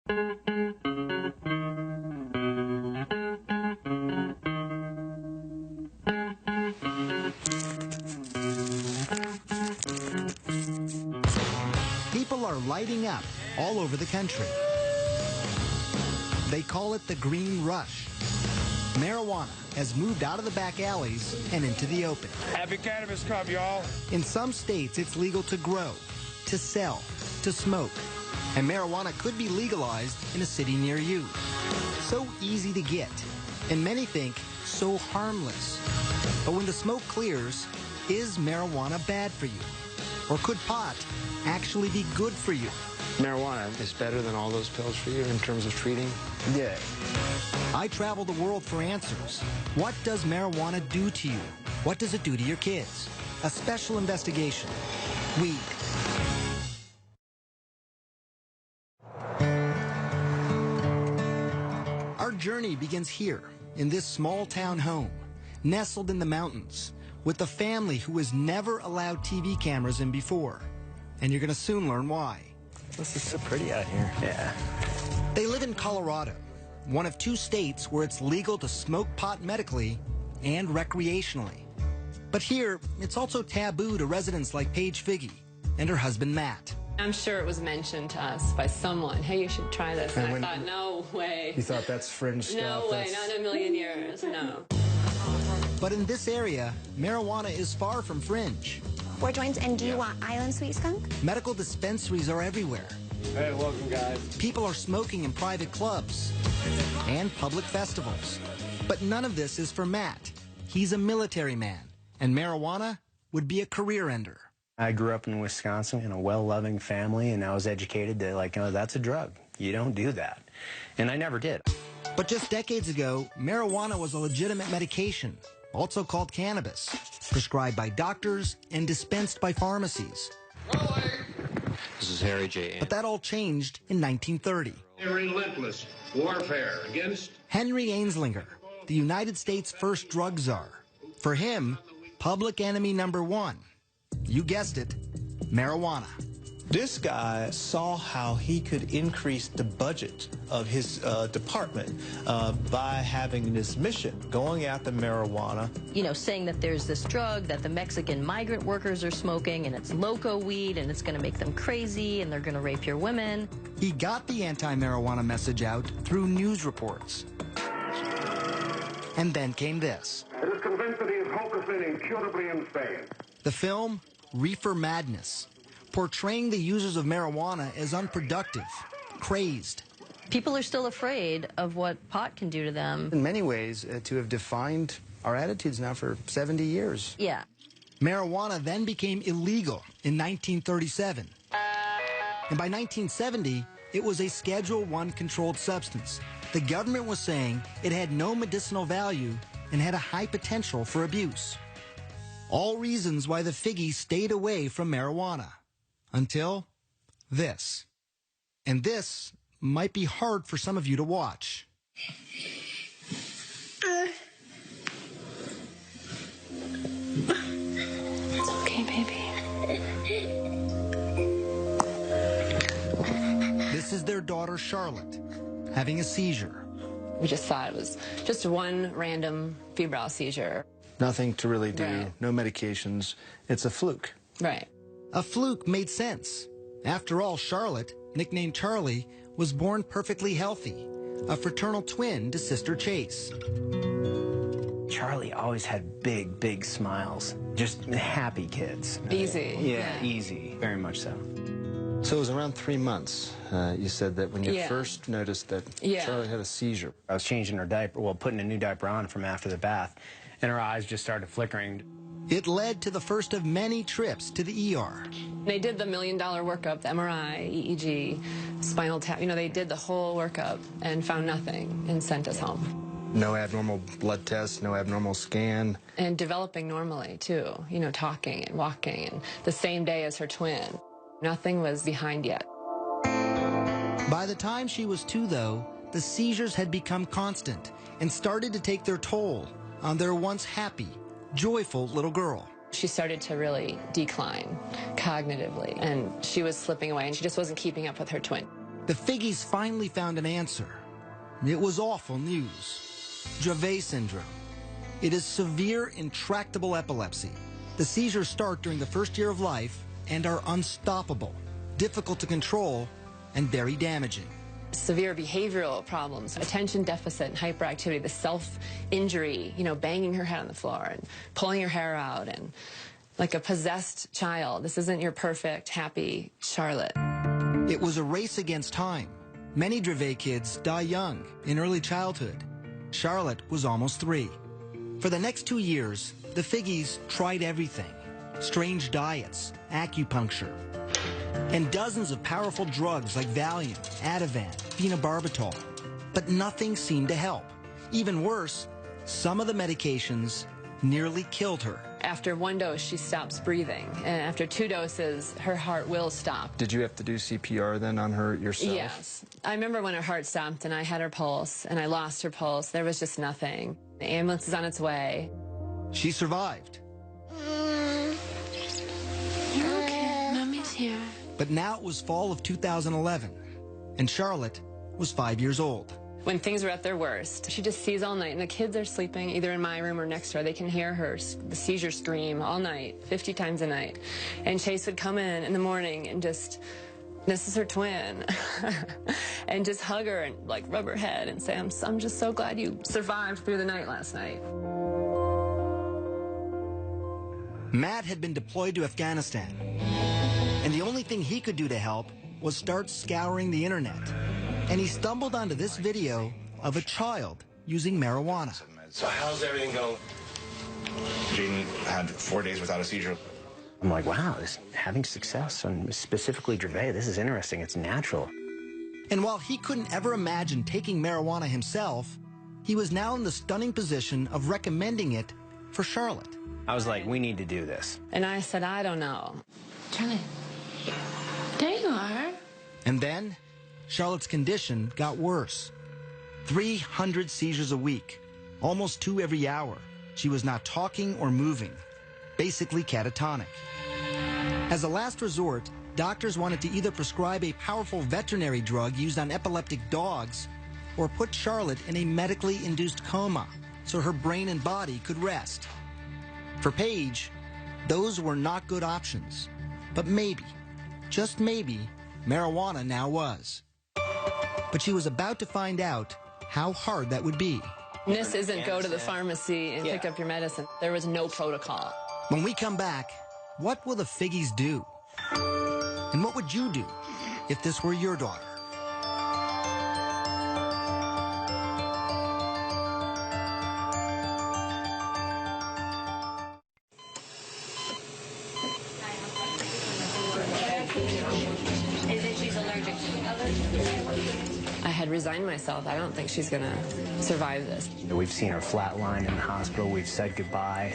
People are lighting up all over the country. They call it the green rush. Marijuana has moved out of the back alleys and into the open. Happy Cannabis Cup, y'all. In some states, it's legal to grow, to sell, to smoke. And marijuana could be legalized in a city near you. So easy to get, and many think so harmless. But when the smoke clears, is marijuana bad for you? Or could pot actually be good for you? Marijuana is better than all those pills for you in terms of treating? Yeah. I travel the world for answers. What does marijuana do to you? What does it do to your kids? A special investigation. Weed. Our journey begins here, in this small town home, nestled in the mountains, with a family who has never allowed TV cameras in before. And you're going to soon learn why. This is so pretty out here. Yeah. They live in Colorado, one of 2 states where it's legal to smoke pot medically and recreationally. But here, it's also taboo to residents like Paige Figge and her husband, Matt. I'm sure it was mentioned to us by someone, hey, you should try this. And I thought, no way. You thought that's fringe stuff? No way, not in a million years, no. But in this area, marijuana is far from fringe. 4 joints, and do you want Island Sweet Skunk? Medical dispensaries are everywhere. Hey, welcome, guys. People are smoking in private clubs and public festivals. But none of this is for Matt. He's a military man, and marijuana would be a career ender. I grew up in Wisconsin in a well-loving family, and I was educated that, like, oh, that's a drug. You don't do that. And I never did. But just decades ago, marijuana was a legitimate medication, also called cannabis, prescribed by doctors and dispensed by pharmacies. This is Harry J. But that all changed in 1930. A relentless warfare against Henry Anslinger, the United States' first drug czar. For him, public enemy number 1, you guessed it, marijuana. This guy saw how he could increase the budget of his department by having this mission, going after marijuana. You know, saying that there's this drug that the Mexican migrant workers are smoking, and it's loco weed, and it's going to make them crazy, and they're going to rape your women. He got the anti-marijuana message out through news reports. And then came this. It is convinced that he is hopelessly and incurably insane. The film, Reefer Madness, portraying the users of marijuana as unproductive, crazed. People are still afraid of what pot can do to them. In many ways, to have defined our attitudes now for 70 years. Yeah. Marijuana then became illegal in 1937. And by 1970, it was a Schedule I controlled substance. The government was saying it had no medicinal value and had a high potential for abuse. All reasons why the Figgies stayed away from marijuana. Until this. And this might be hard for some of you to watch. It's okay, baby. This is their daughter, Charlotte, having a seizure. We just thought it was just one random febrile seizure. Nothing to really do, Right. no medications. It's a fluke. Right. A fluke made sense. After all, Charlotte, nicknamed Charlie, was born perfectly healthy, a fraternal twin to sister Chase. Charlie always had big, big smiles. Just happy kids. Easy. Yeah, easy. Very much so. So it was around 3 months, you said, that when you first noticed that Charlie had a seizure. I was changing her diaper, well, putting a new diaper on from after the bath, and her eyes just started flickering. It led to the first of many trips to the ER. They did the $1 million workup, the MRI, EEG, spinal tap. You know, they did the whole workup and found nothing and sent us home. No abnormal blood tests, no abnormal scan. And developing normally, too. You know, talking and walking, and the same day as her twin. Nothing was behind yet. By the time she was 2, though, the seizures had become constant and started to take their toll on their once happy, joyful little girl. She started to really decline cognitively, and she was slipping away, and she just wasn't keeping up with her twin. The Figgies finally found an answer. It was awful news. Dravet syndrome. It is severe, intractable epilepsy. The seizures start during the first year of life and are unstoppable, difficult to control, and very damaging. Severe behavioral problems, attention deficit and hyperactivity, the self-injury, banging her head on the floor and pulling her hair out, and like a possessed child. This isn't your perfect, happy Charlotte. It was a race against time. Many Dravet kids die young, in early childhood. Charlotte was almost 3. For the next 2 years, the Figgies tried everything. Strange diets, acupuncture, and dozens of powerful drugs like Valium, Ativan, phenobarbital. But nothing seemed to help. Even worse, some of the medications nearly killed her. After 1 dose, she stops breathing. And after 2 doses, her heart will stop. Did you have to do CPR then on her yourself? Yes. I remember when her heart stopped and I had her pulse and I lost her pulse. There was just nothing. The ambulance is on its way. She survived. You're okay. Mommy's here. But now it was fall of 2011, and Charlotte was 5 years old. When things were at their worst, she just sees all night, and the kids are sleeping either in my room or next door. They can hear the seizure scream all night, 50 times a night. And Chase would come in the morning and just, this is her twin, and just hug her and like rub her head and say, I'm just so glad you survived through the night last night. Matt had been deployed to Afghanistan, and the only thing he could do to help was start scouring the internet. And he stumbled onto this video of a child using marijuana. So how's everything going? Jaden had 4 days without a seizure. I'm like, wow, this having success on specifically Dravet, this is interesting. It's natural. And while he couldn't ever imagine taking marijuana himself, he was now in the stunning position of recommending it for Charlotte. I was like, we need to do this. And I said, I don't know. Charlotte, there you are. And then Charlotte's condition got worse. 300 seizures a week, almost 2 every hour. She was not talking or moving, basically catatonic. As a last resort, doctors wanted to either prescribe a powerful veterinary drug used on epileptic dogs or put Charlotte in a medically induced coma so her brain and body could rest. For Paige, those were not good options. But maybe, just maybe, marijuana now was. But she was about to find out how hard that would be. This isn't go to the pharmacy and pick up your medicine. There was no protocol. When we come back, what will the Figgies do? And what would you do if this were your daughter? I had resigned myself. I don't think she's going to survive this. We've seen her flatline in the hospital. We've said goodbye.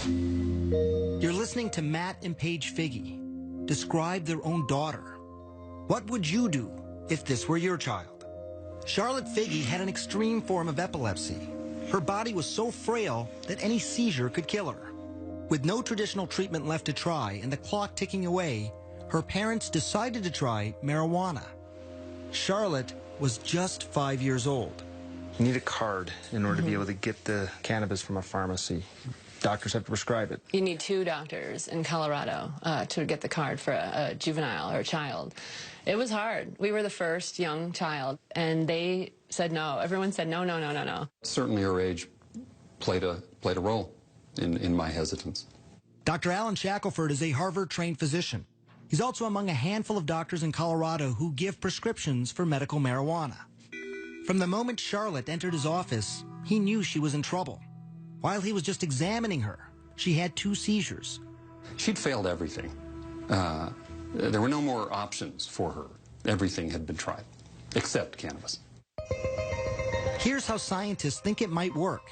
You're listening to Matt and Paige Figgy describe their own daughter. What would you do if this were your child? Charlotte Figgy had an extreme form of epilepsy. Her body was so frail that any seizure could kill her. With no traditional treatment left to try and the clock ticking away, her parents decided to try marijuana. Charlotte was just 5 years old. You need a card in order to be able to get the cannabis from a pharmacy. Doctors have to prescribe it. You need 2 doctors in Colorado to get the card for a juvenile or a child. It was hard. We were the first young child, and they said no. Everyone said no, no, no, no, no. Certainly her age played a role in my hesitance. Dr. Alan Shackelford is a Harvard-trained physician. He's also among a handful of doctors in Colorado who give prescriptions for medical marijuana. From the moment Charlotte entered his office, he knew she was in trouble. While he was just examining her, she had 2 seizures. She'd failed everything. There were no more options for her. Everything had been tried, except cannabis. Here's how scientists think it might work.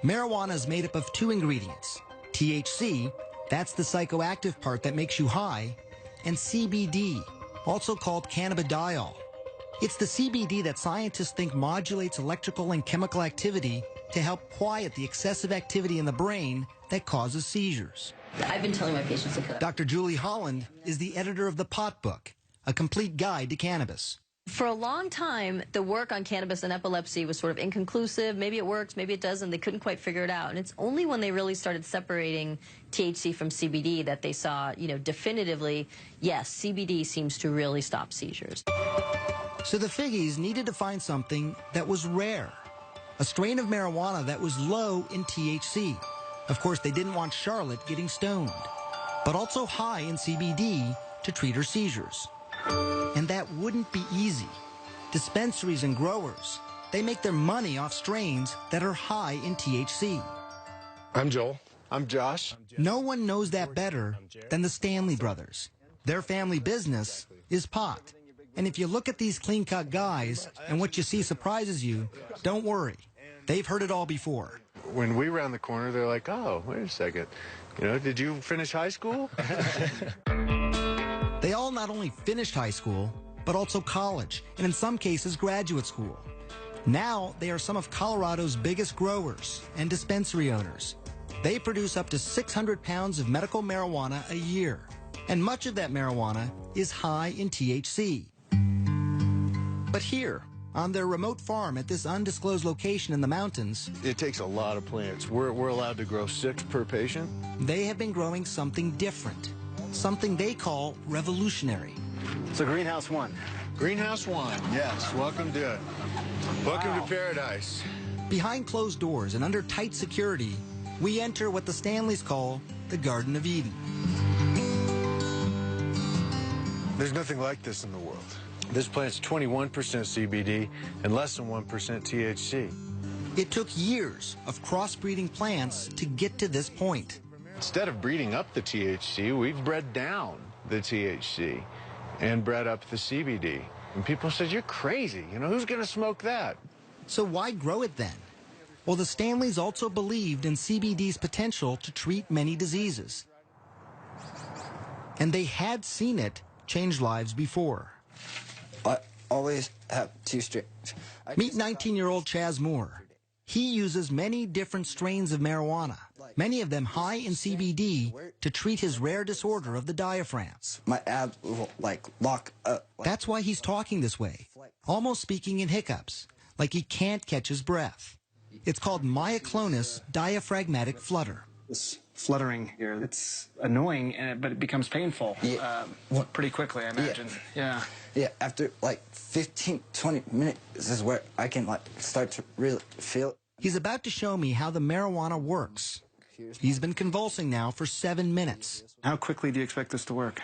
Marijuana is made up of 2 ingredients. THC, that's the psychoactive part that makes you high, and CBD, also called cannabidiol. It's the CBD that scientists think modulates electrical and chemical activity to help quiet the excessive activity in the brain that causes seizures. I've been telling my patients to cut. Dr. Julie Holland is the editor of The Pot Book, A Complete Guide to Cannabis. For a long time, the work on cannabis and epilepsy was sort of inconclusive. Maybe it works, maybe it doesn't. They couldn't quite figure it out. And it's only when they really started separating THC from CBD that they saw, definitively, yes, CBD seems to really stop seizures. So the Figgies needed to find something that was rare, a strain of marijuana that was low in THC. Of course, they didn't want Charlotte getting stoned, but also high in CBD to treat her seizures. And that wouldn't be easy. Dispensaries and growers, they make their money off strains that are high in THC. I'm Joel. I'm Josh. No one knows that better than the Stanley brothers. Their family business is pot. And if you look at these clean-cut guys and what you see surprises you, don't worry. They've heard it all before. When we round the corner, they're like, oh, wait a second. Did you finish high school? They all not only finished high school, but also college, and in some cases, graduate school. Now, they are some of Colorado's biggest growers and dispensary owners. They produce up to 600 pounds of medical marijuana a year, and much of that marijuana is high in THC. But here, on their remote farm at this undisclosed location in the mountains, It takes a lot of plants. We're allowed to grow 6 per patient. They have been growing something different, something they call revolutionary. So Greenhouse 1. Greenhouse 1, yes. Welcome to paradise. Behind closed doors and under tight security, we enter what the Stanleys call the Garden of Eden. There's nothing like this in the world. This plant's 21% CBD and less than 1% THC. It took years of crossbreeding plants to get to this point. Instead of breeding up the THC, we've bred down the THC and bred up the CBD. And people said, you're crazy. Who's going to smoke that? So why grow it then? Well, the Stanleys also believed in CBD's potential to treat many diseases. And they had seen it change lives before. I always have 2 strains. Meet 19-year-old Chaz Moore. He uses many different strains of marijuana, many of them high in CBD, to treat his rare disorder of the diaphragm. My abs will, lock up. That's why he's talking this way, almost speaking in hiccups, like he can't catch his breath. It's called myoclonus diaphragmatic flutter. This fluttering here, it's annoying, but it becomes painful pretty quickly, I imagine. Yeah. Yeah, after 15, 20 minutes, this is where I can start to really feel it. He's about to show me how the marijuana works. He's been convulsing now for 7 minutes. How quickly do you expect this to work?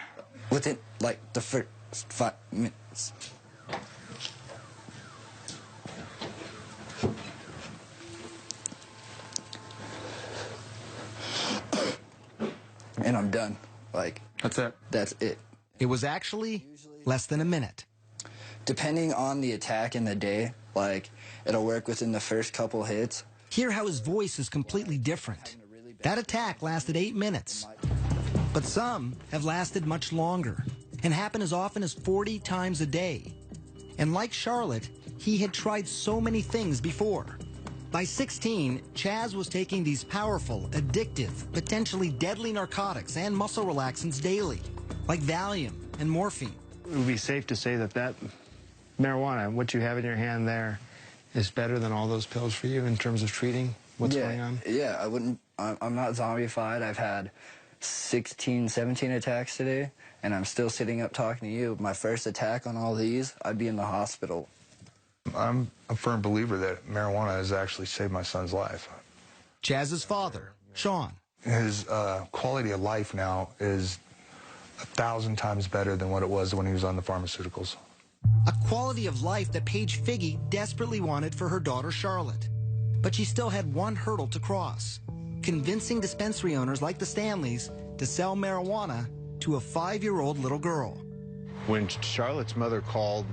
Within, the first 5 minutes. And I'm done. That's it? That's it. It was actually less than a minute. Depending on the attack in the day, it'll work within the first couple hits. Hear how his voice is completely different. That attack lasted 8 minutes. But some have lasted much longer and happen as often as 40 times a day. And like Charlotte, he had tried so many things before. By 16, Chaz was taking these powerful, addictive, potentially deadly narcotics and muscle relaxants daily, like Valium and morphine. It would be safe to say that marijuana, what you have in your hand there, is better than all those pills for you in terms of treating what's going on? Yeah, I'm not zombified. I've had 16, 17 attacks today, and I'm still sitting up talking to you. My first attack on all these, I'd be in the hospital. I'm a firm believer that marijuana has actually saved my son's life. Chaz's father, Sean. His quality of life now is 1,000 times better than what it was when he was on the pharmaceuticals. A quality of life that Paige Figge desperately wanted for her daughter Charlotte. But she still had one hurdle to cross: convincing dispensary owners like the Stanleys to sell marijuana to a 5-year-old little girl. When Charlotte's mother called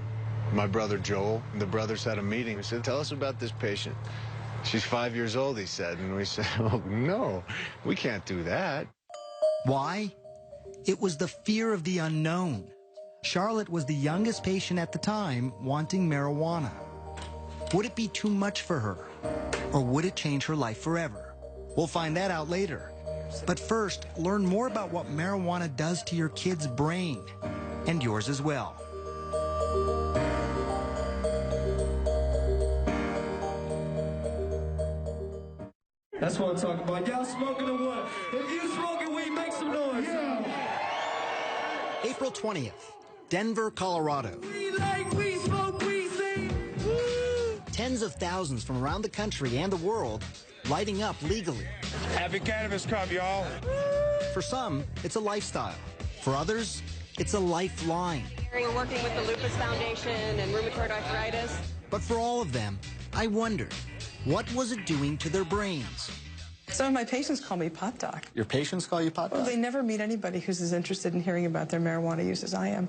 my brother Joel, and the brothers had a meeting, we said, tell us about this patient. She's 5 years old, he said. And we said, oh, no, we can't do that. Why? It was the fear of the unknown. Charlotte was the youngest patient at the time wanting marijuana. Would it be too much for her? Or would it change her life forever? We'll find that out later. But first, learn more about what marijuana does to your kid's brain. and yours as well. That's what I'm talking about. Y'all smoking or what? If you smoking weed, make some noise. April 20th, Denver, Colorado. We like weed, smoke weed, sing. Tens of thousands from around the country and the world lighting up legally. Happy Cannabis Cup, y'all. For some, it's a lifestyle. For others, it's a lifeline. We're working with the Lupus Foundation and rheumatoid arthritis. But for all of them, I wondered, what was it doing to their brains? Some of my patients call me pot doc. Your patients call you pot doc? Well, they never meet anybody who's as interested in hearing about their marijuana use as I am.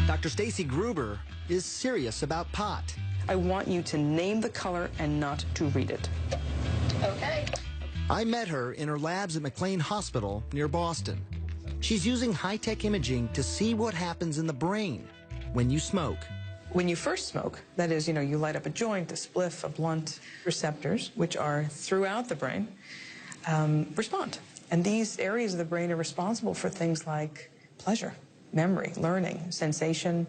Dr. Stacy Gruber is serious about pot. I want you to name the color and not to read it. Okay. I met her in her labs at McLean Hospital near Boston. She's using high-tech imaging to see what happens in the brain when you smoke. When you first smoke, that is, you light up a joint, a spliff, a blunt, receptors, which are throughout the brain, respond. And these areas of the brain are responsible for things like pleasure, memory, learning, sensation,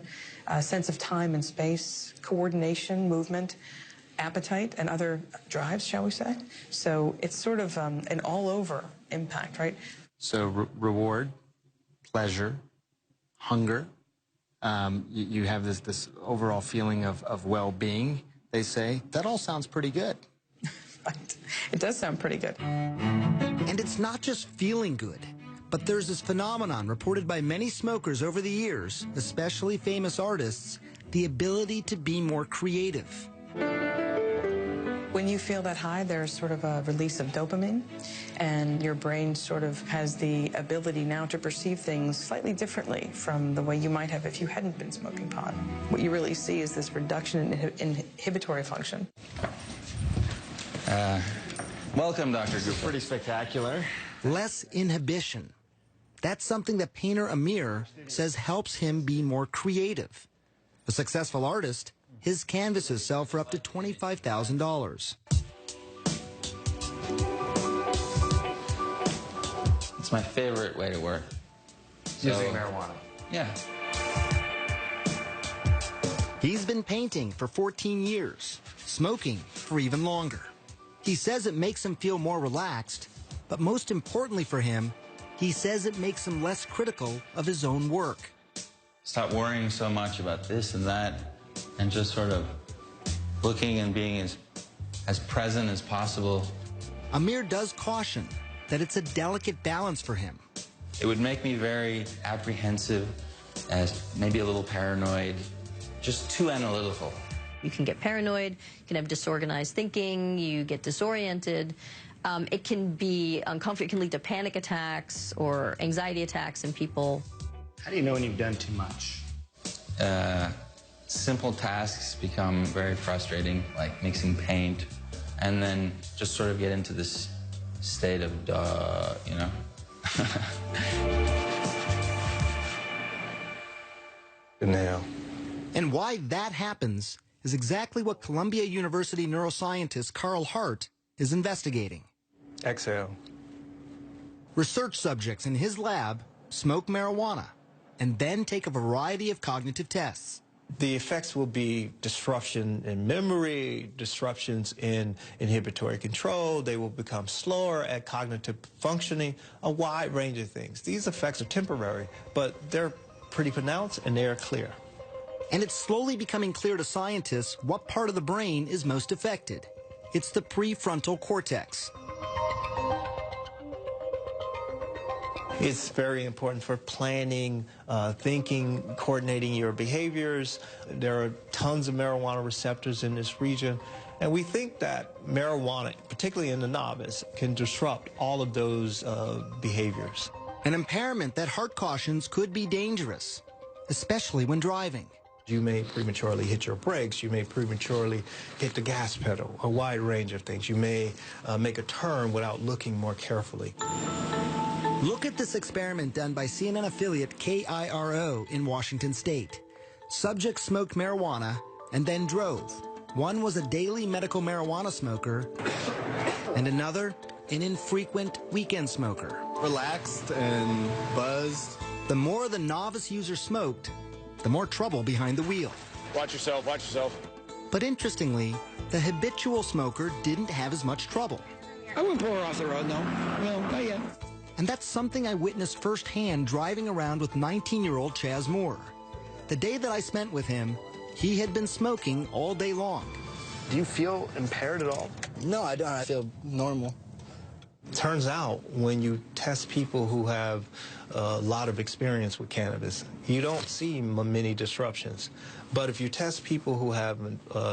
sense of time and space, coordination, movement, appetite, and other drives, shall we say. So it's sort of an all-over impact, right? So reward, pleasure, hunger. You have this overall feeling of well-being, they say. That all sounds pretty good. Right. It does sound pretty good. And it's not just feeling good, but there's this phenomenon reported by many smokers over the years, especially famous artists, the ability to be more creative. When you feel that high, there's sort of a release of dopamine, and your brain sort of has the ability now to perceive things slightly differently from the way you might have if you hadn't been smoking pot. What you really see is this reduction in inhibitory function. Welcome, Dr. Gupta. Pretty spectacular. Less inhibition. That's something that painter Amir says helps him be more creative. A successful artist, his canvases sell for up to $25,000. It's my favorite way to work. Using marijuana. Yeah. He's been painting for 14 years, smoking for even longer. He says it makes him feel more relaxed, but most importantly for him, he says it makes him less critical of his own work. Stop worrying so much about this and that, and just sort of looking and being as present as possible. Amir does caution that it's a delicate balance for him. It would make me very apprehensive, as maybe a little paranoid, just too analytical. You can get paranoid, you can have disorganized thinking, you get disoriented. It can be uncomfortable, it can lead to panic attacks or anxiety attacks in people. How do you know when you've done too much? Simple tasks become very frustrating, like mixing paint, and then just sort of get into this state of duh, you know? Now. And why that happens is exactly what Columbia University neuroscientist Carl Hart is investigating. Exhale. Research subjects in his lab smoke marijuana and then take a variety of cognitive tests. The effects will be disruption in memory, disruptions in inhibitory control. They will become slower at cognitive functioning, a wide range of things. These effects are temporary, but they're pretty pronounced and they're clear. And it's slowly becoming clear to scientists what part of the brain is most affected. It's the prefrontal cortex. It's very important for planning, thinking, coordinating your behaviors. There are tons of marijuana receptors in this region. And we think that marijuana, particularly in the novice, can disrupt all of those behaviors. An impairment that Hart cautions could be dangerous, especially when driving. You may prematurely hit your brakes. You may prematurely hit the gas pedal, a wide range of things. You may make a turn without looking more carefully. Look at this experiment done by CNN affiliate KIRO in Washington State. Subjects smoked marijuana and then drove. One was a daily medical marijuana smoker, and another, an infrequent weekend smoker. Relaxed and buzzed. the more the novice user smoked, the more trouble behind the wheel. Watch yourself, watch yourself. But interestingly, the habitual smoker didn't have as much trouble. I wouldn't pull her off the road, no. No, not yet. And that's something I witnessed firsthand driving around with 19-year-old Chaz Moore. The day that I spent with him, he had been smoking all day long. Do you feel impaired at all? No, I don't. I feel normal. Turns out when you test people who have a lot of experience with cannabis, you don't see many disruptions. But if you test people who have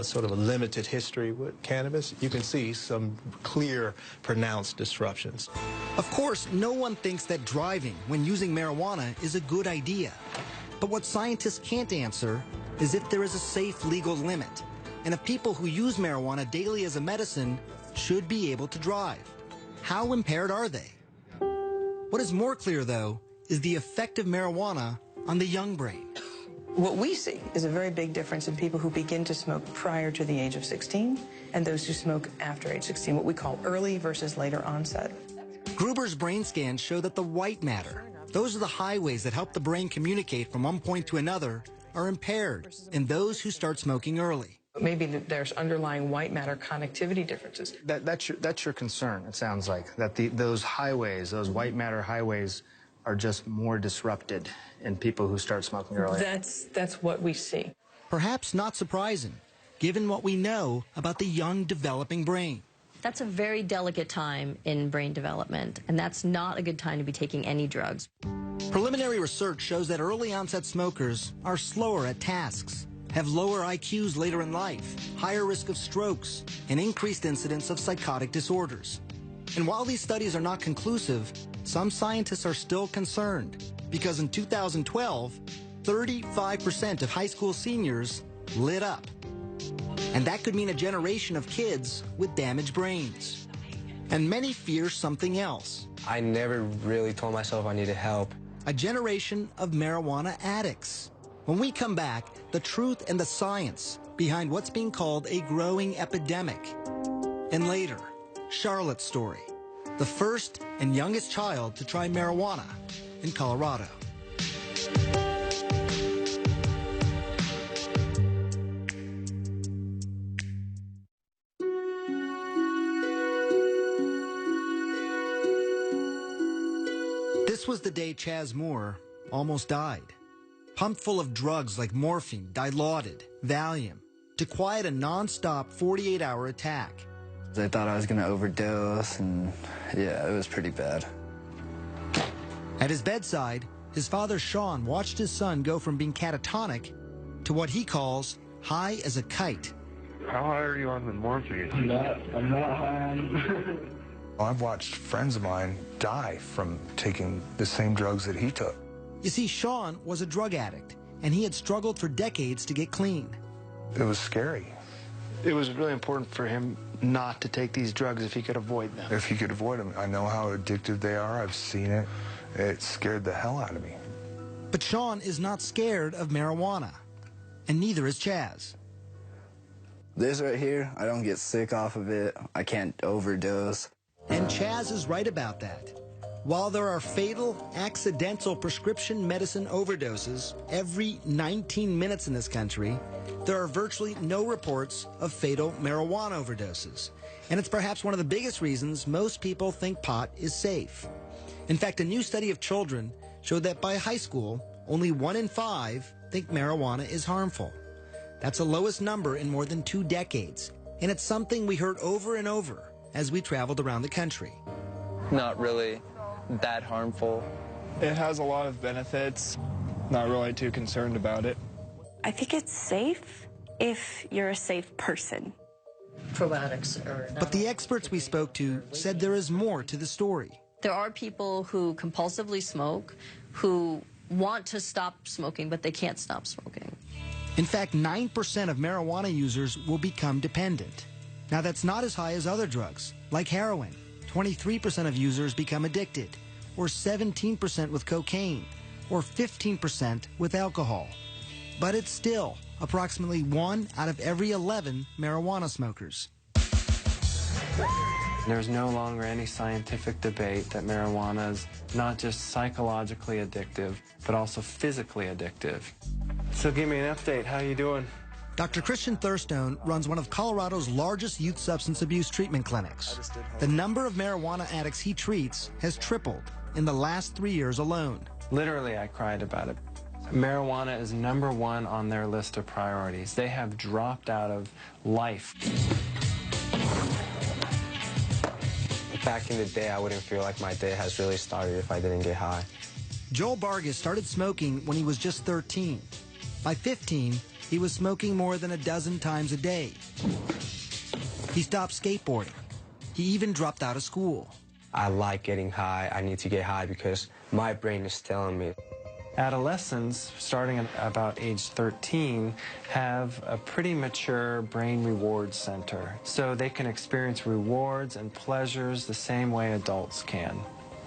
sort of a limited history with cannabis, you can see some clear, pronounced disruptions. Of course, no one thinks that driving when using marijuana is a good idea. But what scientists can't answer is if there is a safe legal limit, and if people who use marijuana daily as a medicine should be able to drive. How impaired are they? What is more clear, though, is the effect of marijuana on the young brain. What we see is a very big difference in people who begin to smoke prior to the age of 16 and those who smoke after age 16, what we call early versus later onset. Gruber's brain scans show that the white matter, those are the highways that help the brain communicate from one point to another, are impaired in those who start smoking early. Maybe there's underlying white matter connectivity differences. That's your concern, it sounds like, that those highways, those white matter highways, are just more disrupted in people who start smoking early. That's what we see. Perhaps not surprising, given what we know about the young developing brain. That's a very delicate time in brain development, and that's not a good time to be taking any drugs. Preliminary research shows that early onset smokers are slower at tasks, have lower IQs later in life, higher risk of strokes, and increased incidence of psychotic disorders. And while these studies are not conclusive, some scientists are still concerned because in 2012, 35% of high school seniors lit up. And that could mean a generation of kids with damaged brains. And many fear something else. I never really told myself I needed help. A generation of marijuana addicts. When we come back, the truth and the science behind what's being called a growing epidemic. And later, Charlotte's story, the first and youngest child to try marijuana in Colorado. This was the day Chaz Moore almost died. Pumped full of drugs like morphine, Dilaudid, Valium, to quiet a non-stop 48-hour attack. I thought I was going to overdose, and yeah, it was pretty bad. At his bedside, his father Sean watched his son go from being catatonic to what he calls high as a kite. How high are you on the morphine? I'm not high on I've watched friends of mine die from taking the same drugs that he took. You see, Sean was a drug addict, and he had struggled for decades to get clean. It was scary. It was really important for him not to take these drugs if he could avoid them. If he could avoid them. I know how addictive they are. I've seen it. It scared the hell out of me. But Sean is not scared of marijuana, and neither is Chaz. This right here, I don't get sick off of it. I can't overdose. And Chaz is right about that. While there are fatal, accidental prescription medicine overdoses every 19 minutes in this country, there are virtually no reports of fatal marijuana overdoses. And it's perhaps one of the biggest reasons most people think pot is safe. In fact, a new study of children showed that by high school, only 1 in 5 think marijuana is harmful. That's the lowest number in more than 2 decades. And it's something we heard over and over as we traveled around the country. Not really that harmful. It has a lot of benefits. Not really too concerned about it. I think it's safe if you're a safe person. Probiotics are not. But the experts we spoke to said there is more to the story. There are people who compulsively smoke, who want to stop smoking, but they can't stop smoking. In fact, 9% of marijuana users will become dependent. Now, that's not as high as other drugs, like heroin. 23% of users become addicted, or 17% with cocaine, or 15% with alcohol. But it's still approximately 1 out of every 11 marijuana smokers. There's no longer any scientific debate that marijuana is not just psychologically addictive, but also physically addictive. So give me an update. How you doing? Dr. Christian Thurstone runs one of Colorado's largest youth substance abuse treatment clinics. The number of marijuana addicts he treats has tripled in the last 3 years alone. Literally, I cried about it. Marijuana is #1 on their list of priorities. They have dropped out of life. Back in the day, I wouldn't feel like my day has really started if I didn't get high. Joel Vargas started smoking when he was just 13. By 15, he was smoking more than a dozen times a day. He stopped skateboarding. He even dropped out of school. I like getting high. I need to get high because my brain is telling me. Adolescents, starting at about age 13, have a pretty mature brain reward center, so they can experience rewards and pleasures the same way adults can.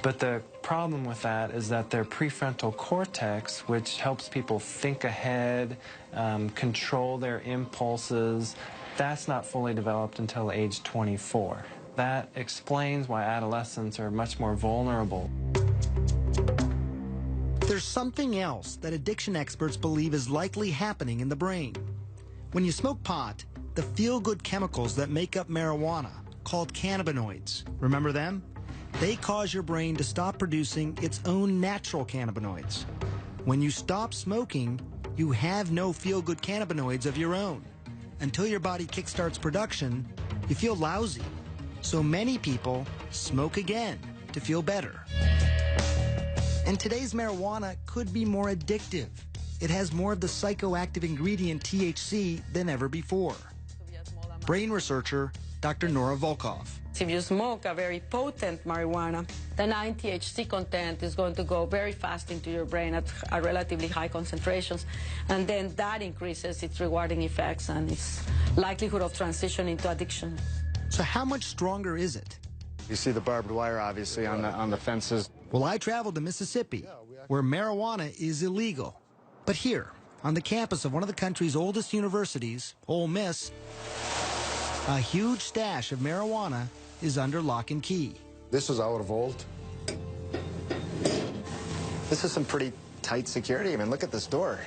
But the problem with that is that their prefrontal cortex, which helps people think ahead, control their impulses, that's not fully developed until age 24. That explains why adolescents are much more vulnerable. There's something else that addiction experts believe is likely happening in the brain. When you smoke pot, the feel-good chemicals that make up marijuana, called cannabinoids, remember them? They cause your brain to stop producing its own natural cannabinoids. When you stop smoking, you have no feel-good cannabinoids of your own. Until your body kickstarts production, you feel lousy. So many people smoke again to feel better. And today's marijuana could be more addictive. It has more of the psychoactive ingredient THC than ever before. Brain researcher Dr. Nora Volkov. If you smoke a very potent marijuana, the 9-THC content is going to go very fast into your brain at relatively high concentrations, and then that increases its rewarding effects and its likelihood of transition into addiction. So how much stronger is it? You see the barbed wire, obviously, on the fences. Well, I traveled to Mississippi, where marijuana is illegal. But here, on the campus of one of the country's oldest universities, Ole Miss, a huge stash of marijuana is under lock and key. This is our vault. This is some pretty tight security. I mean, look at this door.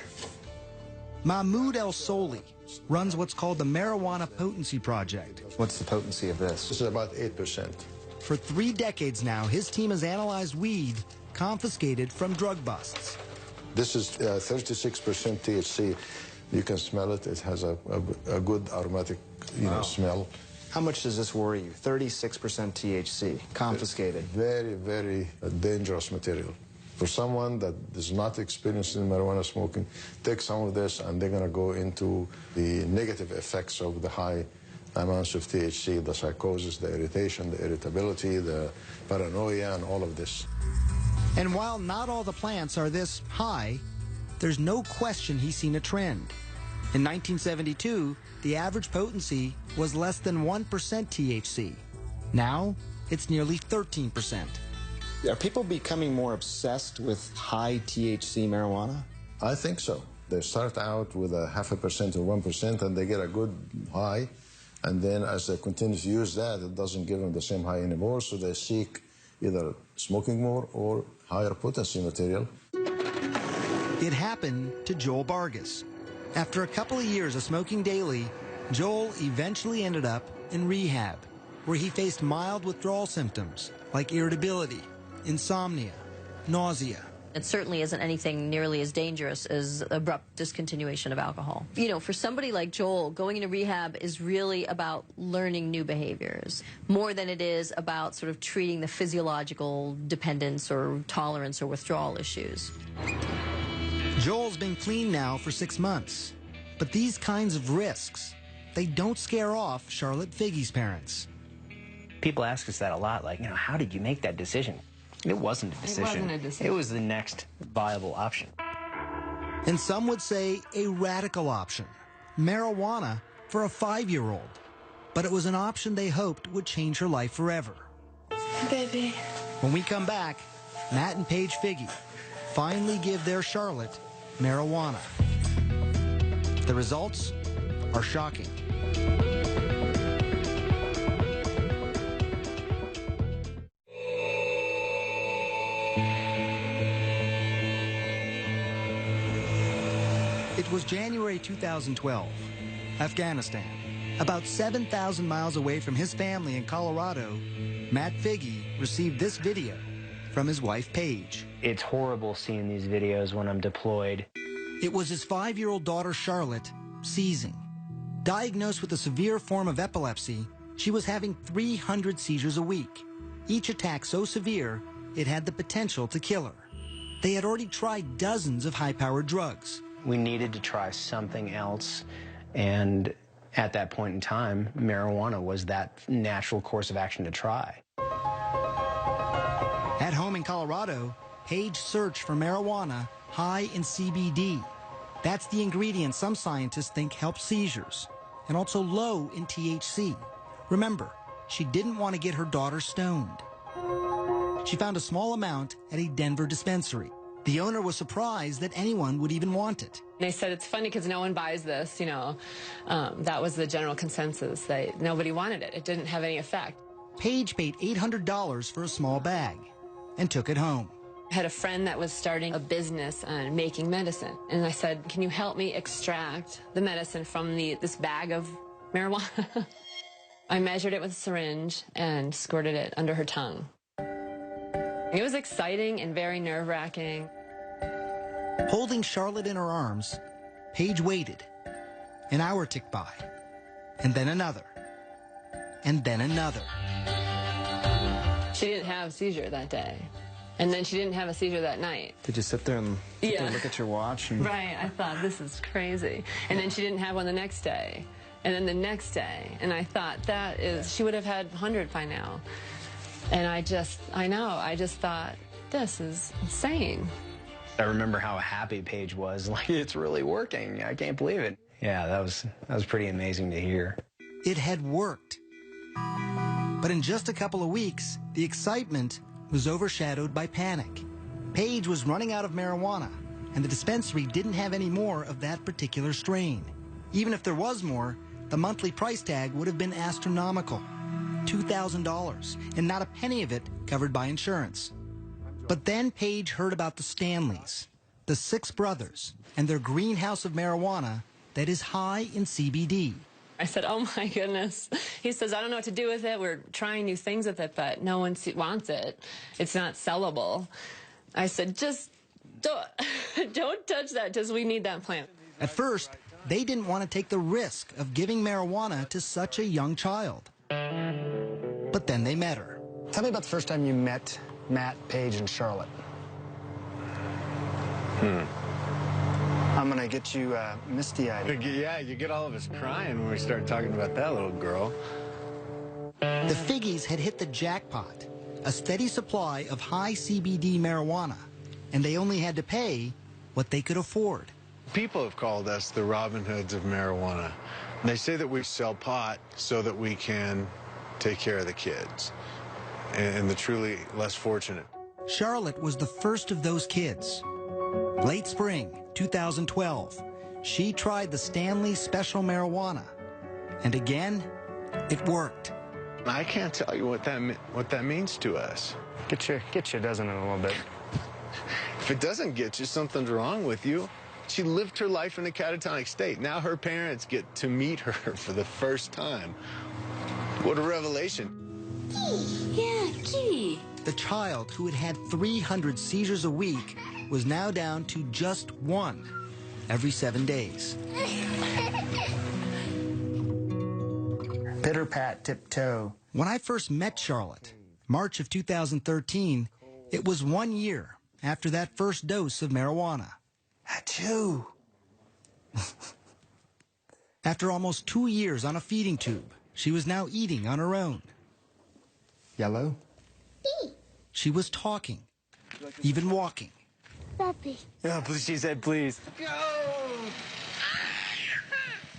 Mahmoud El Soli runs what's called the Marijuana Potency Project. What's the potency of this? This is about 8%. For 3 decades now, his team has analyzed weed confiscated from drug busts. This is 36% THC. You can smell it. It has a good aromatic, smell. How much does this worry you? 36% THC, confiscated. Very, very dangerous material. For someone that is not experienced in marijuana smoking, take some of this and they're going to go into the negative effects of the high amounts of THC, the psychosis, the irritation, the irritability, the paranoia, and all of this. And while not all the plants are this high, there's no question he's seen a trend. In 1972, the average potency was less than 1% THC. Now, it's nearly 13%. Are people becoming more obsessed with high THC marijuana? I think so. They start out with a 0.5% or 1%, and they get a good high. And then as they continue to use that, it doesn't give them the same high anymore, so they seek either smoking more or higher potency material. It happened to Joel Vargas. After a couple of years of smoking daily, Joel eventually ended up in rehab, where he faced mild withdrawal symptoms like irritability, insomnia, nausea. It certainly isn't anything nearly as dangerous as abrupt discontinuation of alcohol. You know, for somebody like Joel, going into rehab is really about learning new behaviors, more than it is about sort of treating the physiological dependence or tolerance or withdrawal issues. Joel's been clean now for 6 months. But these kinds of risks, they don't scare off Charlotte Figge's parents. People ask us that a lot, like, how did you make that decision? It wasn't a decision. It wasn't a decision. It was the next viable option. And some would say a radical option, marijuana for a 5-year-old. But it was an option they hoped would change her life forever. Baby. When we come back, Matt and Paige Figge finally give their Charlotte marijuana. The results are shocking. It was January 2012, Afghanistan. About 7,000 miles away from his family in Colorado, Matt Figge received this video from his wife, Paige. It's horrible seeing these videos when I'm deployed. It was his 5-year-old daughter, Charlotte, seizing. Diagnosed with a severe form of epilepsy, she was having 300 seizures a week. Each attack so severe, it had the potential to kill her. They had already tried dozens of high-powered drugs. We needed to try something else, and at that point in time, marijuana was that natural course of action to try. At home in Colorado, Paige searched for marijuana high in CBD. That's the ingredient some scientists think helps seizures, and also low in THC. Remember, she didn't want to get her daughter stoned. She found a small amount at a Denver dispensary. The owner was surprised that anyone would even want it. They said it's funny because no one buys this, you know. That was the general consensus, that nobody wanted it. It didn't have any effect. Paige paid $800 for a small bag and took it home. I had a friend that was starting a business on making medicine, and I said, can you help me extract the medicine from this bag of marijuana? I measured it with a syringe and squirted it under her tongue. It was exciting and very nerve-wracking. Holding Charlotte in her arms, Paige waited. An hour ticked by, and then another, and then another. She didn't have a seizure that day, and then she didn't have a seizure that night. Did you sit there and look at your watch? And... Right, I thought, this is crazy. And then she didn't have one the next day, and then the next day, and I thought, she would have had 100 by now. And I just thought, this is insane. I remember how happy Paige was. Like, it's really working. I can't believe it. Yeah, that was pretty amazing to hear. It had worked. But in just a couple of weeks, the excitement was overshadowed by panic. Paige was running out of marijuana, and the dispensary didn't have any more of that particular strain. Even if there was more, the monthly price tag would have been astronomical. $2,000, and not a penny of it covered by insurance. But then Paige heard about the Stanleys, the 6 brothers, and their greenhouse of marijuana that is high in CBD. I said, oh my goodness. He says, I don't know what to do with it. We're trying new things with it, but no one wants it. It's not sellable. I said, just don't touch that, because we need that plant. At first, they didn't want to take the risk of giving marijuana to such a young child. But then they met her. Tell me about the first time you met Matt, Paige, and Charlotte. I'm gonna get you misty-eyed. Yeah, you get all of us crying when we start talking about that little girl. The Figges had hit the jackpot, a steady supply of high CBD marijuana, and they only had to pay what they could afford. People have called us the Robin Hoods of marijuana. They say that we sell pot so that we can take care of the kids and the truly less fortunate. Charlotte was the first of those kids. Late spring 2012, she tried the Stanley Special Marijuana, and again, it worked. I can't tell you what that means to us. Get you a dozen in a little bit. If it doesn't get you, something's wrong with you. She lived her life in a catatonic state. Now her parents get to meet her for the first time. What a revelation. Yeah, gee. The child who had had 300 seizures a week was now down to just 1 every 7 days. Pitter pat, tiptoe. When I first met Charlotte, March of 2013, it was 1 year after that first dose of marijuana. Achoo! After almost 2 years on a feeding tube, she was now eating on her own. Yellow? She was talking, even walking. Puppy. Yeah, please, she said please. Go!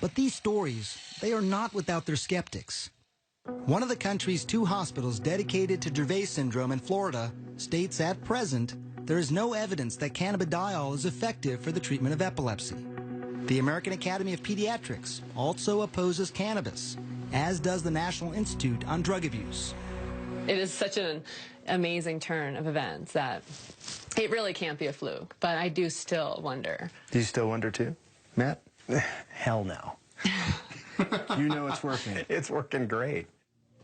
But these stories, they are not without their skeptics. One of the country's 2 hospitals dedicated to Dravet syndrome in Florida states at present there is no evidence that cannabidiol is effective for the treatment of epilepsy. The American Academy of Pediatrics also opposes cannabis, as does the National Institute on Drug Abuse. It is such an amazing turn of events that it really can't be a fluke, but I do still wonder. Do you still wonder too? Matt? Hell no. You know it's working. It's working great.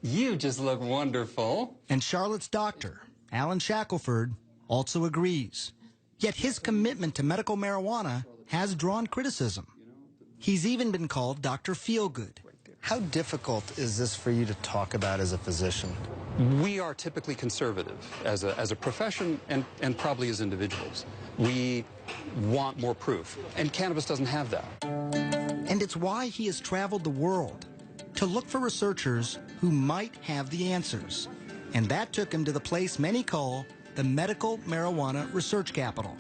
You just look wonderful. And Charlotte's doctor, Alan Shackelford, also agrees. Yet his commitment to medical marijuana has drawn criticism. He's even been called Dr. Feelgood. How difficult is this for you to talk about as a physician? We are typically conservative as a profession and probably as individuals. We want more proof, and cannabis doesn't have that. And it's why he has traveled the world to look for researchers who might have the answers. And that took him to the place many call the medical marijuana research capital.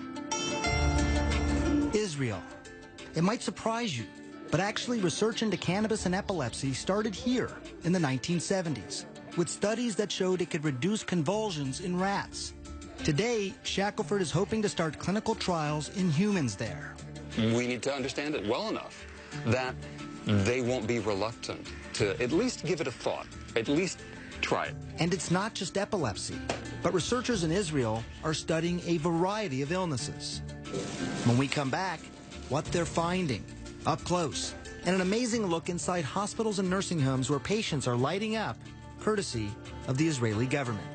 Israel. It might surprise you, but actually research into cannabis and epilepsy started here in the 1970s, with studies that showed it could reduce convulsions in rats. Today, Shackelford is hoping to start clinical trials in humans there. We need to understand it well enough that they won't be reluctant to at least give it a thought, at least try it. And it's not just epilepsy, but researchers in Israel are studying a variety of illnesses. When we come back, what they're finding, up close, and an amazing look inside hospitals and nursing homes where patients are lighting up, courtesy of the Israeli government.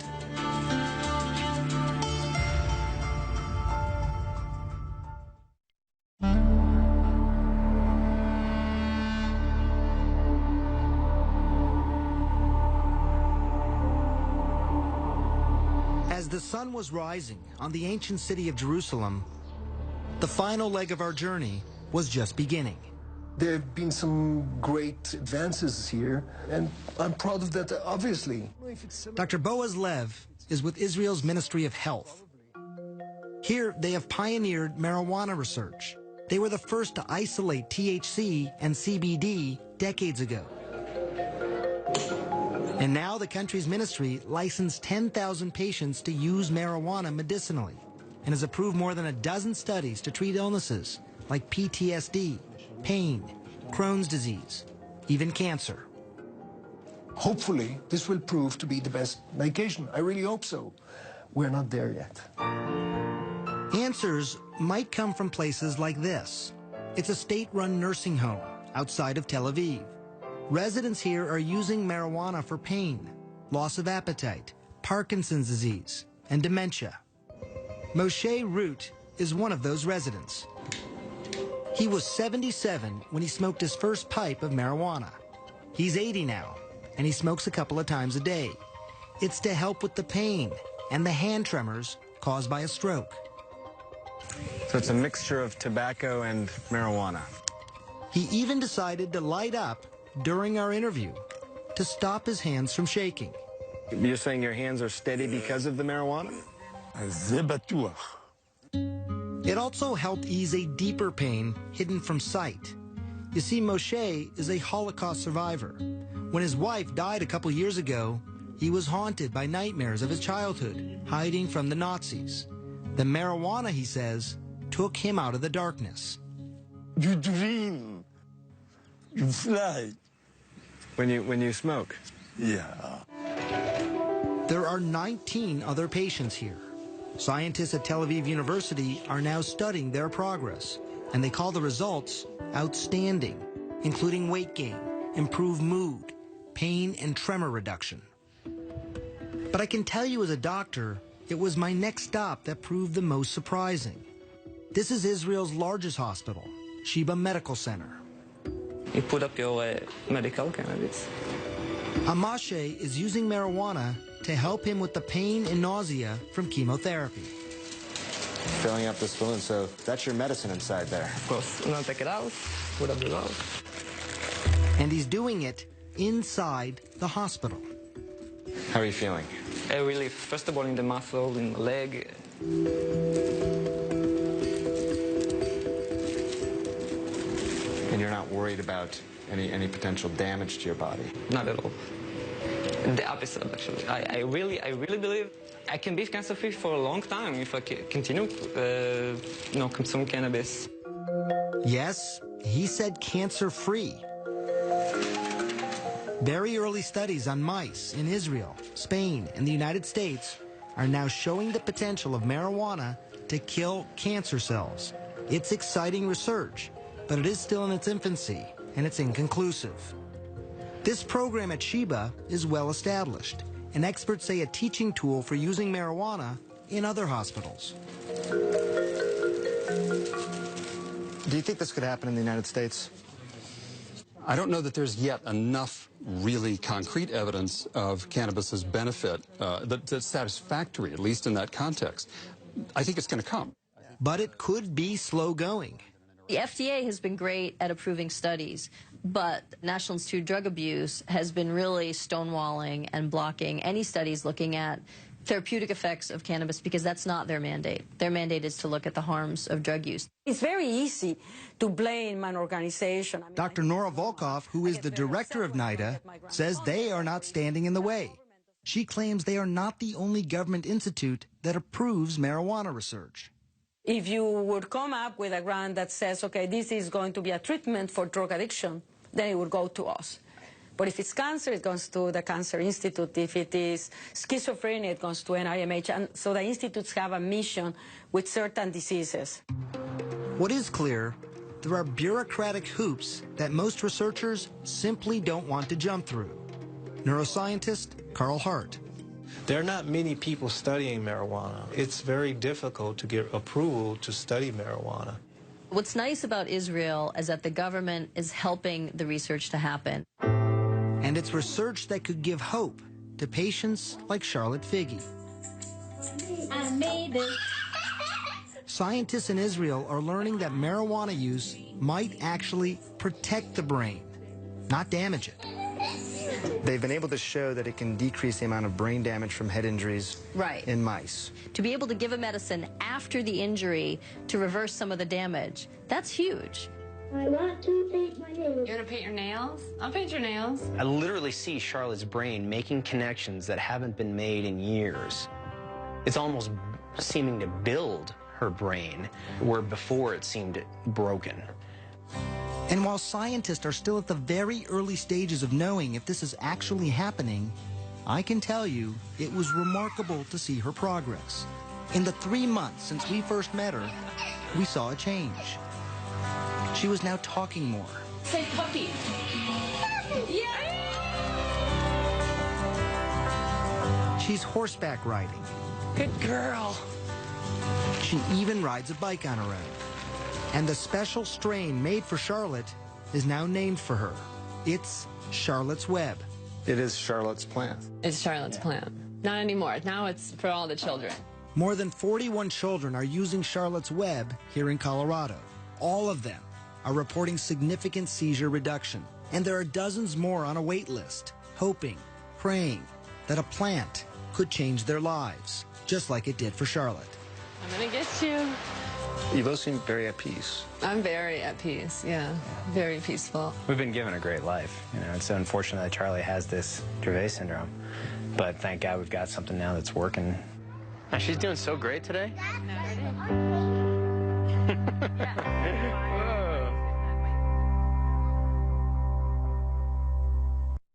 As the sun was rising on the ancient city of Jerusalem, the final leg of our journey was just beginning. There have been some great advances here, and I'm proud of that, obviously. Dr. Boaz Lev is with Israel's Ministry of Health. Here, they have pioneered marijuana research. They were the first to isolate THC and CBD decades ago. And now the country's ministry licensed 10,000 patients to use marijuana medicinally and has approved more than a dozen studies to treat illnesses like PTSD, pain, Crohn's disease, even cancer. Hopefully, this will prove to be the best medication. I really hope so. We're not there yet. Answers might come from places like this. It's a state-run nursing home outside of Tel Aviv. Residents here are using marijuana for pain, loss of appetite, Parkinson's disease, and dementia. Moshe Root is one of those residents. He was 77 when he smoked his first pipe of marijuana. He's 80 now, and he smokes a couple of times a day. It's to help with the pain and the hand tremors caused by a stroke. So it's a mixture of tobacco and marijuana. He even decided to light up during our interview to stop his hands from shaking. You're saying your hands are steady because of the marijuana? It also helped ease a deeper pain hidden from sight. You see, Moshe is a Holocaust survivor. When his wife died a couple years ago, he was haunted by nightmares of his childhood, hiding from the Nazis. The marijuana, he says, took him out of the darkness. You dream. You fly. When you smoke? Yeah. There are 19 other patients here. Scientists at Tel Aviv University are now studying their progress, and they call the results outstanding, including weight gain, improved mood, pain and tremor reduction. But I can tell you as a doctor, it was my next stop that proved the most surprising. This is Israel's largest hospital, Sheba Medical Center. You put up your medical cannabis. Amashe is using marijuana to help him with the pain and nausea from chemotherapy. Filling up this balloon, so that's your medicine inside there. Of course. Now take it out, put up the valve. And he's doing it inside the hospital. How are you feeling? A relief, first of all in the muscle, in the leg. And you're not worried about any potential damage to your body? Not at all. The opposite, actually. I really believe I can be cancer-free for a long time if I continue, consume cannabis. Yes, he said cancer-free. Very early studies on mice in Israel, Spain, and the United States are now showing the potential of marijuana to kill cancer cells. It's exciting research, but it is still in its infancy, and it's inconclusive. This program at Sheba is well established, and experts say a teaching tool for using marijuana in other hospitals. Do you think this could happen in the United States? I don't know that there's yet enough really concrete evidence of cannabis's benefit that's satisfactory, at least in that context. I think it's going to come. But it could be slow going. The FDA has been great at approving studies, but National Institute of Drug Abuse has been really stonewalling and blocking any studies looking at therapeutic effects of cannabis because that's not their mandate. Their mandate is to look at the harms of drug use. It's very easy to blame an organization. Dr. Nora Volkov, who is the director of NIDA, says they are not standing in the way. She claims they are not the only government institute that approves marijuana research. If you would come up with a grant that says, okay, this is going to be a treatment for drug addiction, then it would go to us. But if it's cancer, it goes to the Cancer Institute. If it is schizophrenia, it goes to NIMH. And so the institutes have a mission with certain diseases. What is clear, there are bureaucratic hoops that most researchers simply don't want to jump through. Neuroscientist Carl Hart. There are not many people studying marijuana. It's very difficult to get approval to study marijuana. What's nice about Israel is that the government is helping the research to happen. And it's research that could give hope to patients like Charlotte Figge. I made it. Scientists in Israel are learning that marijuana use might actually protect the brain, not damage it. They've been able to show that it can decrease the amount of brain damage from head injuries in mice. To be able to give a medicine after the injury to reverse some of the damage, that's huge. I want to paint my nails. You want to paint your nails? I'll paint your nails. I literally see Charlotte's brain making connections that haven't been made in years. It's almost seeming to build her brain, where before it seemed broken. And while scientists are still at the very early stages of knowing if this is actually happening, I can tell you it was remarkable to see her progress. In the 3 months since we first met her, we saw a change. She was now talking more. Say puppy. Yeah. She's horseback riding. Good girl. She even rides a bike on her own. And the special strain made for Charlotte is now named for her. It's Charlotte's Web. It is Charlotte's plant. It's Charlotte's plant. Not anymore. Now it's for all the children. More than 41 children are using Charlotte's Web here in Colorado. All of them are reporting significant seizure reduction. And there are dozens more on a wait list, hoping, praying that a plant could change their lives, just like it did for Charlotte. I'm going to get you. You both seem very at peace. I'm very at peace, yeah. Very peaceful. We've been given a great life. You know, it's unfortunate that Charlie has this Dravet syndrome. But thank God we've got something now that's working. And she's doing so great today.